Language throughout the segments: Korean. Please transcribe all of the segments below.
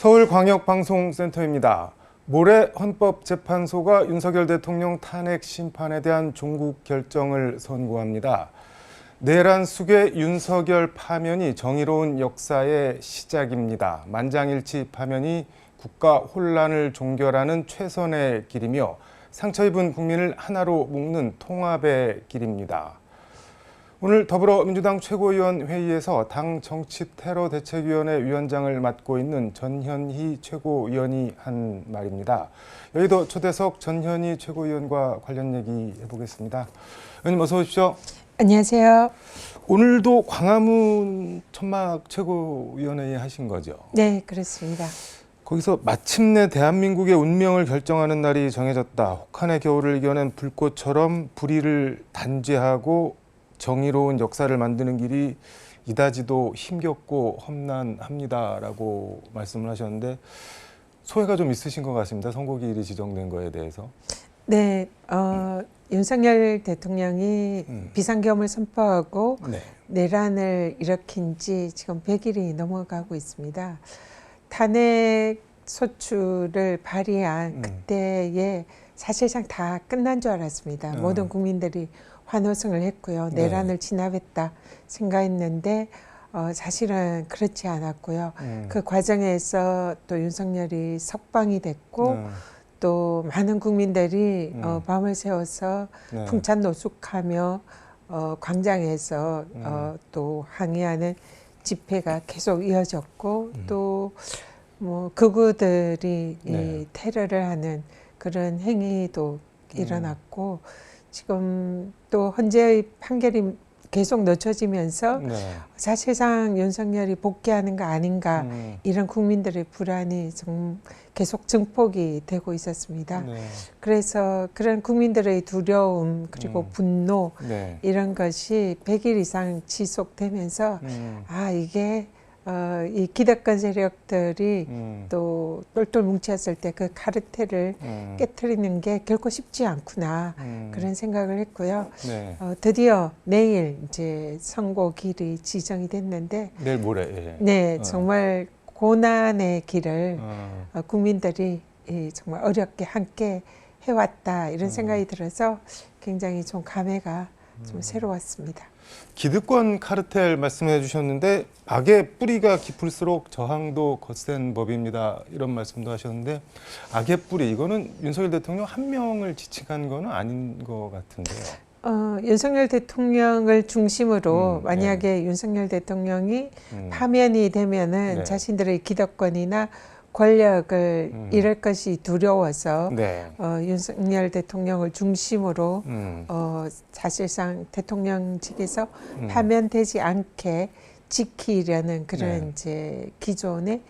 서울광역방송센터입니다. 모레 헌법재판소가 윤석열 대통령 탄핵 심판에 대한 종국 결정을 선고합니다. 내란 숙의 윤석열 파면이 정의로운 역사의 시작입니다. 만장일치 파면이 국가 혼란을 종결하는 최선의 길이며 상처 입은 국민을 하나로 묶는 통합의 길입니다. 오늘 더불어민주당 최고위원 회의에서 당 정치테러대책위원회 위원장을 맡고 있는 전현희 최고위원이 한 말입니다. 여의도 초대석 전현희 최고위원과 관련 얘기 해보겠습니다. 의원님 어서 오십시오. 안녕하세요. 오늘도 광화문 천막 최고위원회 하신 거죠? 네, 그렇습니다. 거기서 마침내 대한민국의 운명을 결정하는 날이 정해졌다. 혹한의 겨울을 이겨낸 불꽃처럼 불의를 단죄하고 정의로운 역사를 만드는 길이 이다지도 힘겹고 험난합니다라고 말씀을 하셨는데 소회가 좀 있으신 것 같습니다. 선고기일이 지정된 거에 대해서. 네, 윤석열 대통령이 비상계엄을 선포하고 내란을 일으킨 지 지금 100일이 넘어가고 있습니다. 탄핵 소추를 발의한 그때에 사실상 다 끝난 줄 알았습니다. 모든 국민들이 환호성을 했고요. 내란을 진압했다 생각했는데 사실은 그렇지 않았고요. 그 과정에서 또 윤석열이 석방이 됐고 또 많은 국민들이 밤을 새워서 풍찬 노숙하며 광장에서 또 항의하는 집회가 계속 이어졌고 또 뭐 극우들이 이 테러를 하는 그런 행위도 일어났고 지금 또 헌재의 판결이 계속 늦춰지면서 사실상 윤석열이 복귀하는 거 아닌가 이런 국민들의 불안이 좀 계속 증폭이 되고 있었습니다. 그래서 그런 국민들의 두려움 그리고 분노 이런 것이 100일 이상 지속되면서 아 이게 이 기득권 세력들이 또 똘똘 뭉쳤을 때 그 카르텔을 깨트리는 게 결코 쉽지 않구나 그런 생각을 했고요. 드디어 내일 이제 선고일이 지정이 됐는데 내일 모레. 네, 정말 고난의 길을 국민들이 정말 어렵게 함께 해왔다 이런 생각이 들어서 굉장히 좀 감회가 좀 새로웠습니다. 기득권 카르텔 말씀해 주셨는데 악의 뿌리가 깊을수록 저항도 거센 법입니다. 이런 말씀도 하셨는데 악의 뿌리 이거는 윤석열 대통령 한 명을 지칭한 거는 아닌 것 같은데요. 윤석열 대통령을 중심으로 만약에 윤석열 대통령이 파면이 되면은 자신들의 기득권이나 권력을 잃을 것이 두려워서 윤석열 대통령을 중심으로 사실상 대통령직에서 파면되지 않게 지키려는 그런 이제 기존의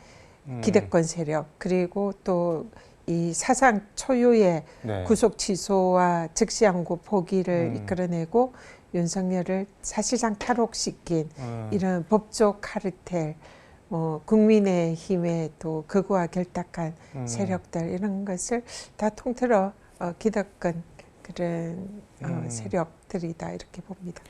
기득권 세력 그리고 또 이 사상 초유의 구속 취소와 즉시항고 포기를 이끌어내고 윤석열을 사실상 탈옥시킨 이런 법조 카르텔 국민의힘의 또 극우와 결탁한 세력들 이런 것을 다 통틀어 기득권 그런 세력들이다 이렇게 봅니다.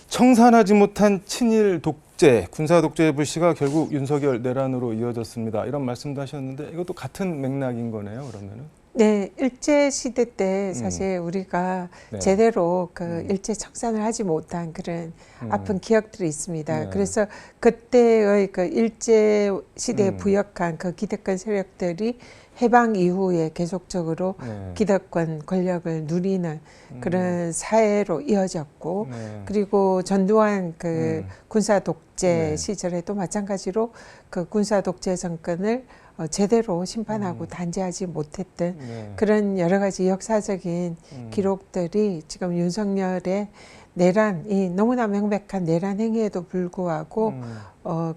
청산하지 못한 친일 독재, 군사 독재의 불씨가 결국 윤석열 내란으로 이어졌습니다. 이런 말씀도 하셨는데 이것도 같은 맥락인 거네요, 그러면은? 네, 일제 시대 때 사실 우리가 제대로 그 일제 청산을 하지 못한 그런 아픈 기억들이 있습니다. 그래서 그때의 그 일제 시대에 부역한 그 기득권 세력들이 해방 이후에 계속적으로 기득권 권력을 누리는 그런 사회로 이어졌고 그리고 전두환 그 군사 독재 시절에도 마찬가지로 그 군사 독재 정권을 제대로 심판하고 단죄하지 못했던 그런 여러 가지 역사적인 기록들이 지금 윤석열의 내란이 너무나 명백한 내란 행위에도 불구하고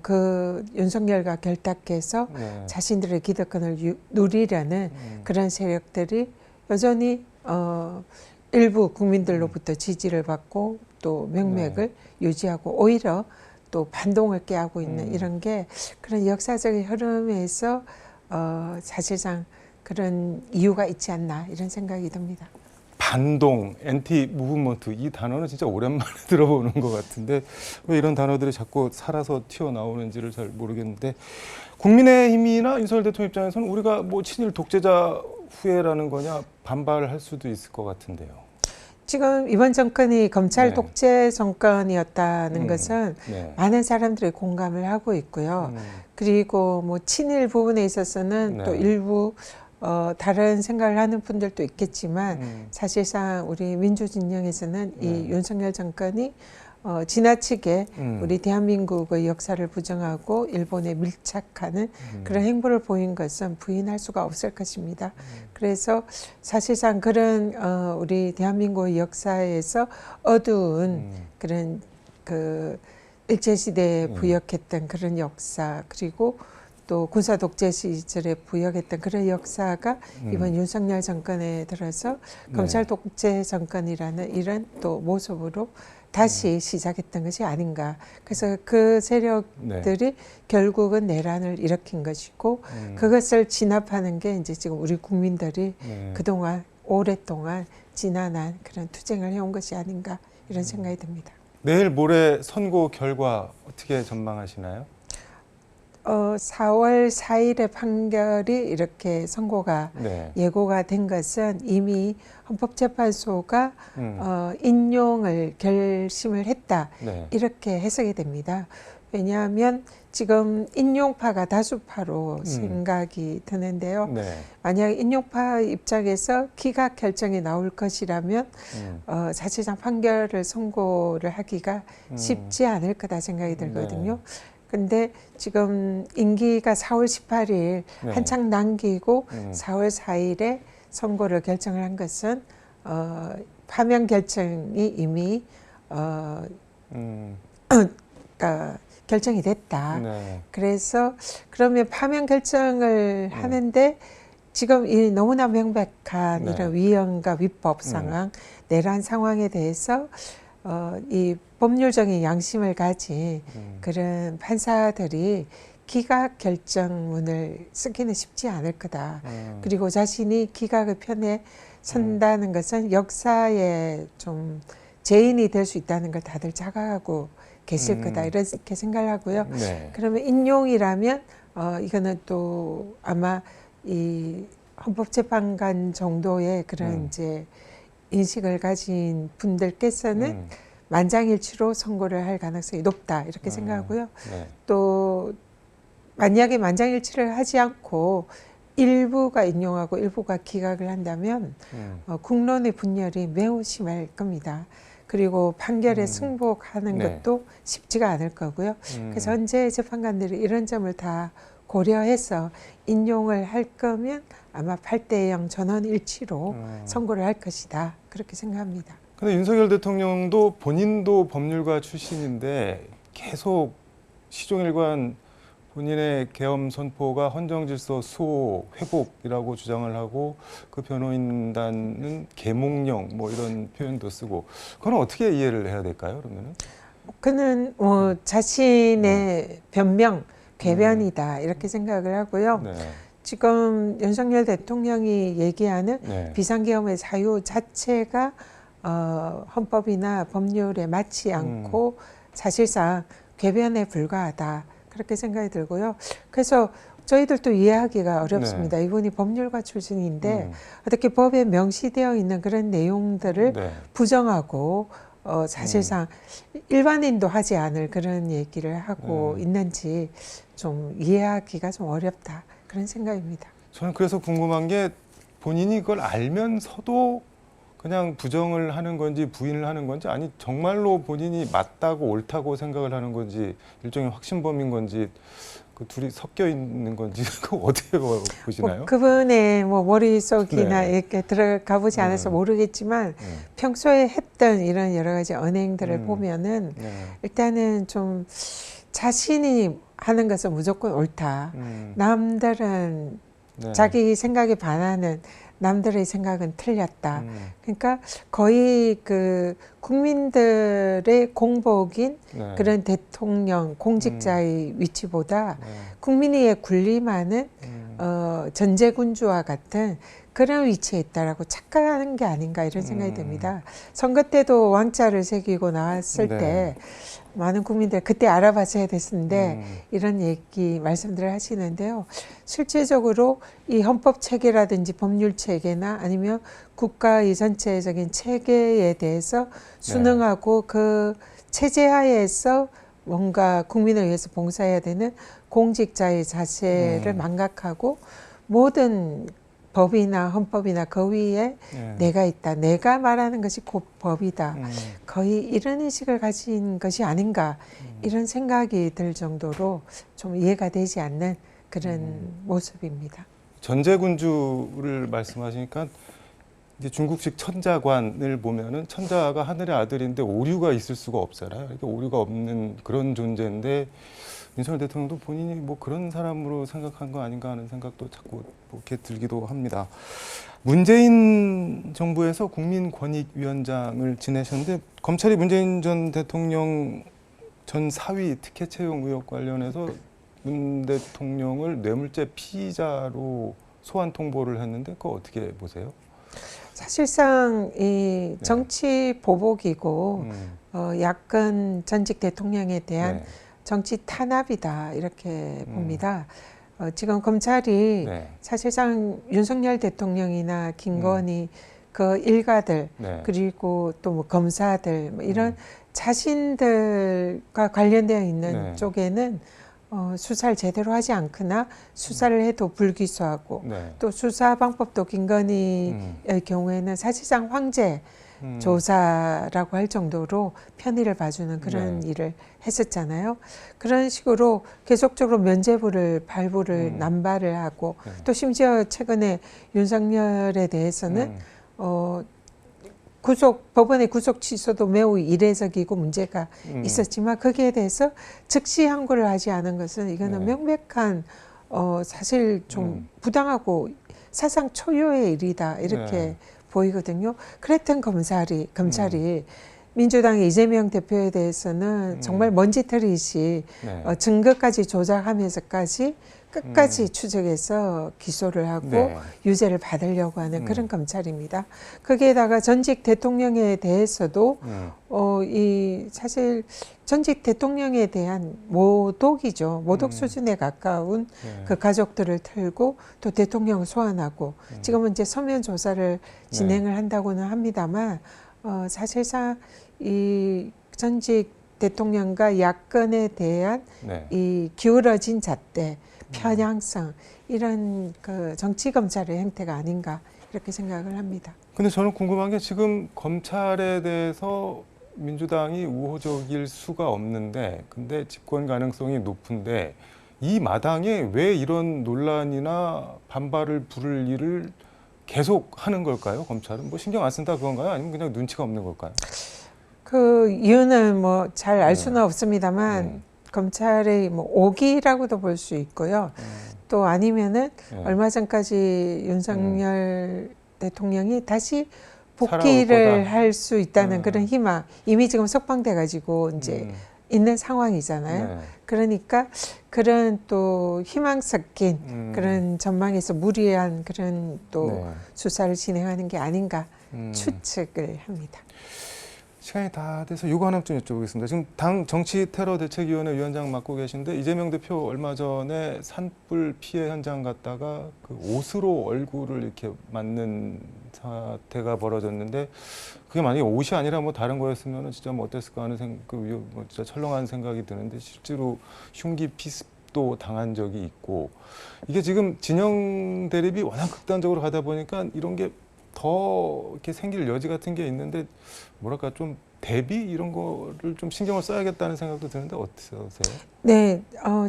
그 윤석열과 결탁해서 자신들의 기득권을 누리려는 그런 세력들이 여전히 일부 국민들로부터 지지를 받고 또 명맥을 유지하고 오히려 또 반동을 깨하고 있는 이런 게 그런 역사적인 흐름에서 사실상 그런 이유가 있지 않나 이런 생각이 듭니다. 반동, 엔티 무브먼트 이 단어는 진짜 오랜만에 들어보는 것 같은데 왜 이런 단어들이 자꾸 살아서 튀어나오는지를 잘 모르겠는데 국민의힘이나 윤석열 대통령 입장에서는 우리가 뭐 친일 독재자 후예라는 거냐 반발할 수도 있을 것 같은데요. 지금 이번 정권이 검찰 네. 독재 정권이었다는 것은 네. 많은 사람들이 공감을 하고 있고요. 그리고 뭐 친일 부분에 있어서는 네. 또 일부 다른 생각을 하는 분들도 있겠지만 사실상 우리 민주진영에서는 이 네. 윤석열 정권이 지나치게 우리 대한민국의 역사를 부정하고 일본에 밀착하는 그런 행보를 보인 것은 부인할 수가 없을 것입니다. 그래서 사실상 그런 우리 대한민국의 역사에서 어두운 그런 그 일제시대에 부역했던 그런 역사 그리고 또 군사 독재 시절에 부역했던 그런 역사가 이번 윤석열 정권에 들어서 검찰 독재 정권이라는 이런 또 모습으로 다시 시작했던 것이 아닌가. 그래서 그 세력들이 결국은 내란을 일으킨 것이고 그것을 진압하는 게 이제 지금 우리 국민들이 그동안 오랫동안 지난한 그런 투쟁을 해온 것이 아닌가 이런 생각이 듭니다. 내일 모레 선고 결과 어떻게 전망하시나요? 4월 4일에 판결이 이렇게 선고가 예고가 된 것은 이미 헌법재판소가 인용을 결심을 했다 이렇게 해석이 됩니다. 왜냐하면 지금 인용파가 다수파로 생각이 드는데요. 만약 인용파 입장에서 기각 결정이 나올 것이라면 사실상 판결을 선고를 하기가 쉽지 않을 거다 생각이 들거든요. 근데 지금 임기가 4월 18일 한창 남기고 4월 4일에 선고를 결정을 한 것은 파면 결정이 이미 결정이 됐다. 그래서 그러면 파면 결정을 하는데 지금 이 너무나 명백한 이런 위헌과 위법 상황, 내란 상황에 대해서 이 법률적인 양심을 가진 그런 판사들이 기각 결정문을 쓰기는 쉽지 않을 거다. 그리고 자신이 기각의 편에 선다는 것은 역사에 좀 죄인이 될 수 있다는 걸 다들 자각하고 계실 거다. 이렇게 생각을 하고요. 그러면 인용이라면 이거는 또 아마 이 헌법재판관 정도의 그런 이제 인식을 가진 분들께서는 만장일치로 선고를 할 가능성이 높다 이렇게 생각하고요. 또 만약에 만장일치를 하지 않고 일부가 인용하고 일부가 기각을 한다면 국론의 분열이 매우 심할 겁니다. 그리고 판결에 승복하는 것도 쉽지가 않을 거고요. 그래서 현재 재판관들이 이런 점을 다 고려해서 인용을 할 거면 아마 8대0 전원 일치로 선고를 할 것이다. 그렇게 생각합니다. 근데 윤석열 대통령도 본인도 법률가 출신인데 계속 시종일관 본인의 계엄 선포가 헌정질서 수호 회복이라고 주장을 하고 그 변호인단은 계몽령 뭐 이런 표현도 쓰고 그건 어떻게 이해를 해야 될까요? 그러면은? 그는 자신의 변명, 궤변이다 이렇게 생각을 하고요. 지금 윤석열 대통령이 얘기하는 비상계엄의 사유 자체가 헌법이나 법률에 맞지 않고 사실상 궤변에 불과하다 그렇게 생각이 들고요. 그래서 저희들도 이해하기가 어렵습니다. 이분이 법률가 출신인데 어떻게 법에 명시되어 있는 그런 내용들을 부정하고 사실상 일반인도 하지 않을 그런 얘기를 하고 있는지 좀 이해하기가 좀 어렵다 그런 생각입니다. 저는 그래서 궁금한 게 본인이 그걸 알면서도 그냥 부정을 하는 건지 부인을 하는 건지 아니 정말로 본인이 맞다고 옳다고 생각을 하는 건지 일종의 확신범인 건지 그 둘이 섞여 있는 건지 그거 어떻게 보시나요? 그분의 뭐 머릿속이나 이렇게 들어가 보지 않아서 모르겠지만 평소에 했던 이런 여러 가지 언행들을 보면은 일단은 좀 자신이 하는 것은 무조건 옳다. 남들은 자기 생각에 반하는 남들의 생각은 틀렸다. 그러니까 거의 그 국민들의 공복인 그런 대통령, 공직자의 위치보다 국민의 군림하는 전제군주와 같은 그런 위치에 있다라고 착각하는 게 아닌가 이런 생각이 듭니다. 선거 때도 왕자를 새기고 나왔을 네. 때 많은 국민들 그때 알아봤어야 됐는데 이런 얘기 말씀들을 하시는데요. 실질적으로 이 헌법 체계라든지 법률 체계나 아니면 국가의 전체적인 체계에 대해서 순응하고 그 체제 하에서 뭔가 국민을 위해서 봉사해야 되는 공직자의 자세를 망각하고 모든 법이나 헌법이나 그 위에 내가 있다. 내가 말하는 것이 곧 법이다. 거의 이런 의식을 가진 것이 아닌가 이런 생각이 들 정도로 좀 이해가 되지 않는 그런 모습입니다. 전제군주를 말씀하시니까 이제 중국식 천자관을 보면은 천자가 하늘의 아들인데 오류가 있을 수가 없잖아요. 그러니까 오류가 없는 그런 존재인데 윤석열 대통령도 본인이 뭐 그런 사람으로 생각한 거 아닌가 하는 생각도 자꾸 이렇게 들기도 합니다. 문재인 정부에서 국민권익위원장을 지내셨는데 검찰이 문재인 전 대통령 전 사위 특혜 채용 의혹 관련해서 문 대통령을 뇌물죄 피의자로 소환 통보를 했는데 그거 어떻게 보세요? 사실상 이 정치 보복이고 야권 전직 대통령에 대한 정치 탄압이다 이렇게 봅니다. 지금 검찰이 사실상 윤석열 대통령이나 김건희 그 일가들 그리고 또 뭐 검사들 뭐 이런 자신들과 관련되어 있는 쪽에는 수사를 제대로 하지 않거나 수사를 해도 불기소하고 또 수사 방법도 김건희의 경우에는 사실상 황제 조사라고 할 정도로 편의를 봐주는 그런 일을 했었잖아요. 그런 식으로 계속적으로 면죄부를 발부를 남발을 하고 또 심지어 최근에 윤석열에 대해서는 법원의 구속 취소도 매우 이례적이고 문제가 있었지만 거기에 대해서 즉시 항고를 하지 않은 것은 이거는 명백한 사실 좀 부당하고 사상 초유의 일이다 이렇게 보이거든요. 그랬던 검찰이 민주당의 이재명 대표에 대해서는 정말 먼지털이시 증거까지 조작하면서까지 끝까지 추적해서 기소를 하고 유죄를 받으려고 하는 그런 검찰입니다. 거기에다가 전직 대통령에 대해서도 이 사실 전직 대통령에 대한 모독이죠. 모독 수준에 가까운 그 가족들을 털고 또 대통령을 소환하고 지금은 이제 서면 조사를 진행을 한다고는 합니다만 사실상 이 전직 대통령과 야권에 대한 이 기울어진 잣대, 편향성 이런 그 정치 검찰의 행태가 아닌가 이렇게 생각을 합니다. 근데 저는 궁금한 게 지금 검찰에 대해서 민주당이 우호적일 수가 없는데 근데 집권 가능성이 높은데 이 마당에 왜 이런 논란이나 반발을 부를 일을 계속 하는 걸까요? 검찰은 뭐 신경 안 쓴다 그건가요? 아니면 그냥 눈치가 없는 걸까요? 그 이유는 뭐 잘 알 수는 없습니다만 검찰의 뭐 오기라고도 볼 수 있고요. 또 아니면은 얼마 전까지 윤석열 대통령이 다시 복귀를 할 수 있다는 그런 희망, 이미 지금 석방돼 가지고 이제 있는 상황이잖아요. 그러니까 그런 또 희망 섞인 그런 전망에서 무리한 그런 또 수사를 진행하는 게 아닌가 추측을 합니다. 시간이 다 돼서 요거 하나 좀 여쭤보겠습니다. 지금 당 정치테러대책위원회 위원장 맡고 계신데 이재명 대표 얼마 전에 산불 피해 현장 갔다가 그 옷으로 얼굴을 이렇게 맞는 사태가 벌어졌는데 그게 만약에 옷이 아니라 뭐 다른 거였으면 진짜 뭐 어땠을까 하는 뭐 진짜 철렁한 생각이 드는데 실제로 흉기 피습도 당한 적이 있고 이게 지금 진영 대립이 워낙 극단적으로 가다 보니까 이런 게 더 이렇게 생길 여지 같은 게 있는데 뭐랄까 좀 대비 이런 거를 좀 신경을 써야겠다는 생각도 드는데 어떠세요? 네,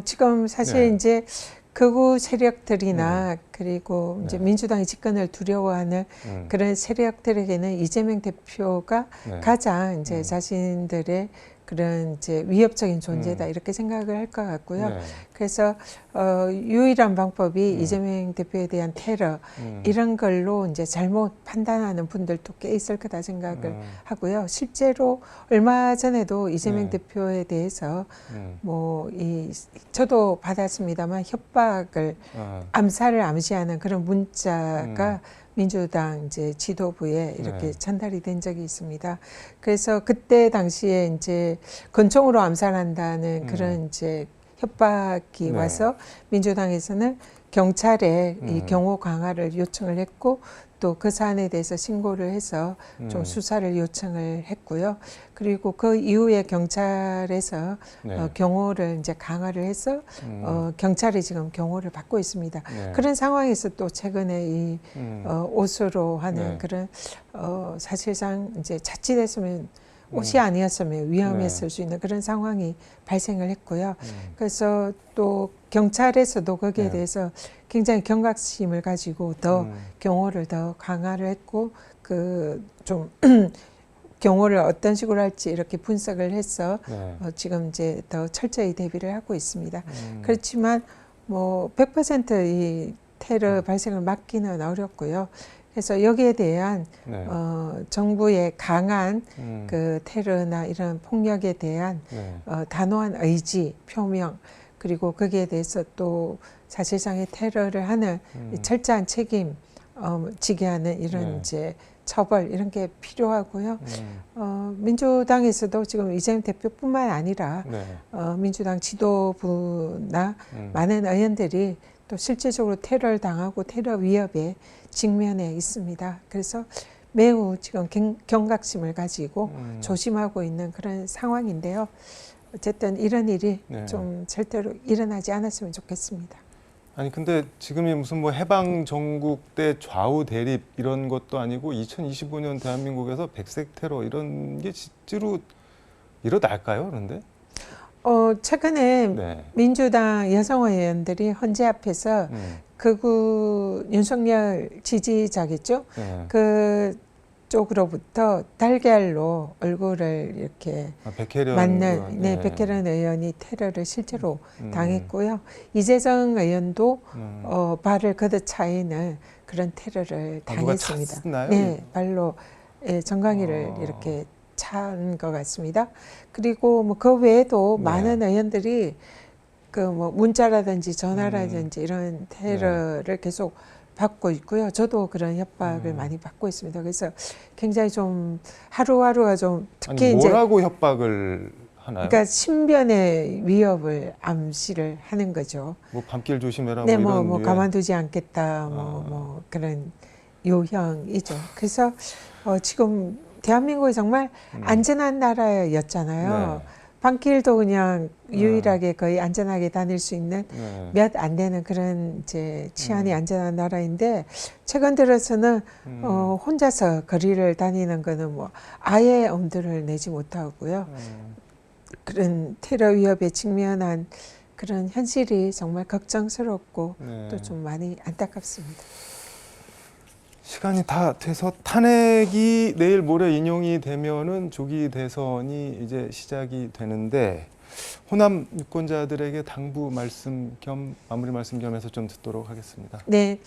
지금 사실 이제 극우 세력들이나 그리고 이제 민주당의 집권을 두려워하는 그런 세력들에게는 이재명 대표가 가장 이제 자신들의 그런 이제 위협적인 존재다 이렇게 생각을 할 것 같고요. 네. 그래서 유일한 방법이 이재명 대표에 대한 테러 이런 걸로 이제 잘못 판단하는 분들도 꽤 있을 거다 생각을 하고요. 실제로 얼마 전에도 이재명 네. 대표에 대해서 뭐 저도 받았습니다만 협박을 암살을 암시하는 그런 문자가 민주당 이제 지도부에 이렇게 네. 전달이 된 적이 있습니다. 그래서 그때 당시에 이제 권총으로 암살한다는 그런 이제 협박이 네. 와서 민주당에서는 경찰에 이 경호 강화를 요청을 했고 또 그 사안에 대해서 신고를 해서 좀 수사를 요청을 했고요. 그리고 그 이후에 경찰에서 네. 경호를 이제 강화를 해서 경찰이 지금 경호를 받고 있습니다. 네. 그런 상황에서 또 최근에 이 옷으로 하는 네. 그런 사실상 이제 자칫했으면 옷이 아니었으면 위험했을 수 있는 그런 상황이 발생을 했고요. 그래서 또 경찰에서도 거기에 네. 대해서 굉장히 경각심을 가지고 더 경호를 더 강화를 했고 그 좀 경호를 어떤 식으로 할지 이렇게 분석을 해서 네. 지금 이제 더 철저히 대비를 하고 있습니다. 그렇지만 뭐 100%이 테러 발생을 막기는 어렵고요. 그래서 여기에 대한 네. 정부의 강한 그 테러나 이런 폭력에 대한 네. 단호한 의지 표명 그리고 거기에 대해서 또 사실상의 테러를 하는 이 철저한 책임 지게 하는 이런 네. 이제 처벌 이런 게 필요하고요. 민주당에서도 지금 이재명 대표뿐만 아니라 네. 민주당 지도부나 많은 의원들이 또 실질적으로 테러를 당하고 테러 위협에 직면해 있습니다. 그래서 매우 지금 경각심을 가지고 조심하고 있는 그런 상황인데요. 어쨌든 이런 일이 네. 좀 절대로 일어나지 않았으면 좋겠습니다. 아니 근데 지금이 무슨 뭐 해방 전국 때 좌우 대립 이런 것도 아니고 2025년 대한민국에서 백색 테러 이런 게 실제로 일어날까요? 그런데? 최근에 네. 민주당 여성 의원들이 헌재 앞에서 극우 윤석열 지지자겠죠? 네. 그쪽으로부터 달걀로 얼굴을 이렇게 백혜련 맞는 의원. 네, 네. 백혜련 의원이 테러를 실제로 당했고요. 이재정 의원도 발을 걷어차이는 그런 테러를 누가 당했습니다. 찼나요? 네, 발로 정강이를 이렇게 찬 것 같습니다. 그리고 뭐 그 외에도 네. 많은 의원들이 그 뭐 문자라든지 전화라든지 이런 테러를 계속 받고 있고요. 저도 그런 협박을 많이 받고 있습니다. 그래서 굉장히 좀 하루하루가 좀 특히 아니, 이제 뭐라고 협박을 하나요? 그러니까 신변의 위협을 암시를 하는 거죠. 뭐 밤길 조심해라 네, 뭐 뭐, 이런 뭐 류의- 가만두지 않겠다, 뭐 그런 요형이죠. 그래서 지금 대한민국이 정말 안전한 나라였잖아요. 네. 밤길도 그냥 유일하게 거의 안전하게 다닐 수 있는 네. 몇 안 되는 그런 이제 치안이 안전한 나라인데 최근 들어서는 혼자서 거리를 다니는 거는 뭐 아예 엄두를 내지 못하고요. 그런 테러 위협에 직면한 그런 현실이 정말 걱정스럽고 네. 또 좀 많이 안타깝습니다. 시간이 다 돼서 탄핵이 내일 모레 인용이 되면은 조기 대선이 이제 시작이 되는데 호남 유권자들에게 당부 말씀 겸 마무리 말씀 겸해서 좀 듣도록 하겠습니다. 네,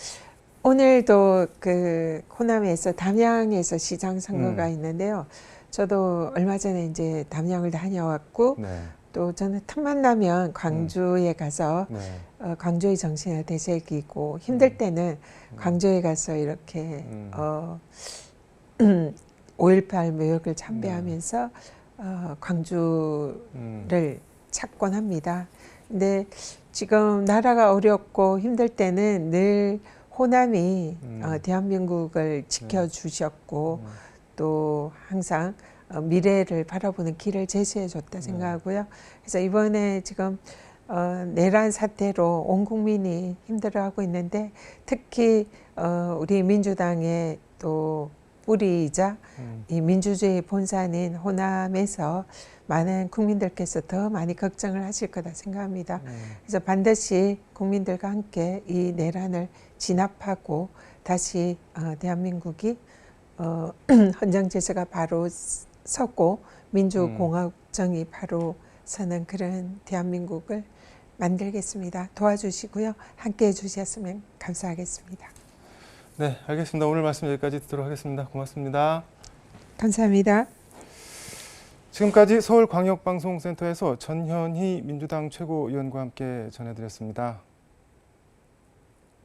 오늘도 그 호남에서 담양에서 시장 선거가 있는데요. 저도 얼마 전에 이제 담양을 다녀왔고 네. 또 저는 틈만 나면 광주에 가서 네. 광주의 정신을 되새기고 힘들 때는 광주에 가서 이렇게 5.18 묘역을 참배하면서 광주를 찾곤합니다. 근데 지금 나라가 어렵고 힘들 때는 늘 호남이 대한민국을 지켜주셨고 또 항상 미래를 바라보는 길을 제시해 줬다 생각하고요. 그래서 이번에 지금 내란 사태로 온 국민이 힘들어하고 있는데 특히 우리 민주당의 또 뿌리이자 이 민주주의 본산인 호남에서 많은 국민들께서 더 많이 걱정을 하실 거다 생각합니다. 그래서 반드시 국민들과 함께 이 내란을 진압하고 다시 대한민국이 헌정 질서가 바로 섰고 민주공화국정이 바로 서는 그런 대한민국을 만들겠습니다. 도와주시고요. 함께해 주셨으면 감사하겠습니다. 네, 알겠습니다. 오늘 말씀 여기까지 듣도록 하겠습니다. 고맙습니다. 감사합니다. 지금까지 서울광역방송센터에서 전현희 민주당 최고위원과 함께 전해드렸습니다.